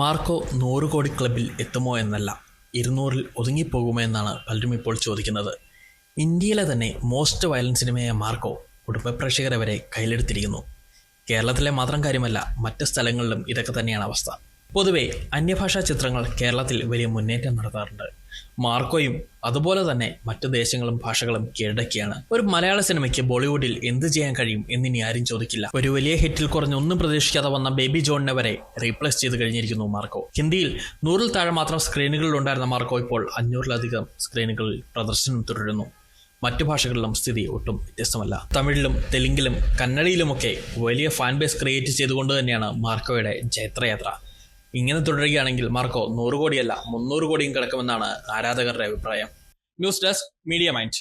Marco 100 കോടി ക്ലബിൽ എത്തുമോ എന്നല്ല, 200-ൽ ഒതുങ്ങിപ്പോകുമോ എന്നാണ് പലരും ഇപ്പോൾ ചോദിക്കുന്നത്. ഇന്ത്യയിലെ തന്നെ മോസ്റ്റ് വയലന്റ് സിനിമയായ മാർക്കോ കുടുംബ പ്രേക്ഷകരെ വരെ കയ്യിലെടുത്തിരിക്കുന്നു. കേരളത്തിലെ മാത്രം കാര്യമല്ല, മറ്റ് സ്ഥലങ്ങളിലും ഇതൊക്കെ തന്നെയാണ് അവസ്ഥ. പൊതുവെ അന്യഭാഷാ ചിത്രങ്ങൾ കേരളത്തിൽ വലിയ മുന്നേറ്റം നടത്താറുണ്ട്. മാർക്കോയും അതുപോലെ തന്നെ മറ്റു ദേശങ്ങളും ഭാഷകളും കീഴടക്കിയാണ്. ഒരു മലയാള സിനിമയ്ക്ക് ബോളിവുഡിൽ എന്ത് ചെയ്യാൻ കഴിയും എന്നിനി ആരും ചോദിക്കില്ല. ഒരു വലിയ ഹിറ്റിൽ കുറഞ്ഞൊന്നും പ്രതീക്ഷിക്കാതെ വന്ന ബേബി ജോണിനെ വരെ റീപ്ലേസ് ചെയ്ത് കഴിഞ്ഞിരിക്കുന്നു മാർക്കോ. ഹിന്ദിയിൽ 100-ൽ താഴെ മാത്രം സ്ക്രീനുകളിൽ ഉണ്ടായിരുന്ന മാർക്കോ ഇപ്പോൾ 500-ലധികം സ്ക്രീനുകളിൽ പ്രദർശനം തുടരുന്നു. മറ്റു ഭാഷകളിലും സ്ഥിതി ഒട്ടും വ്യത്യസ്തമല്ല. തമിഴിലും തെലുങ്കിലും കന്നഡയിലുമൊക്കെ വലിയ ഫാൻ ബേസ് ക്രിയേറ്റ് ചെയ്തുകൊണ്ട് തന്നെയാണ് മാർക്കോയുടെ ജൈത്രയാത്ര. ഇങ്ങനെ തുടരുകയാണെങ്കിൽ മാർക്കോ 100 കോടിയല്ല 300 കോടിയും കിടക്കുമെന്നാണ് ആരാധകരുടെ അഭിപ്രായം. News desk, media mind.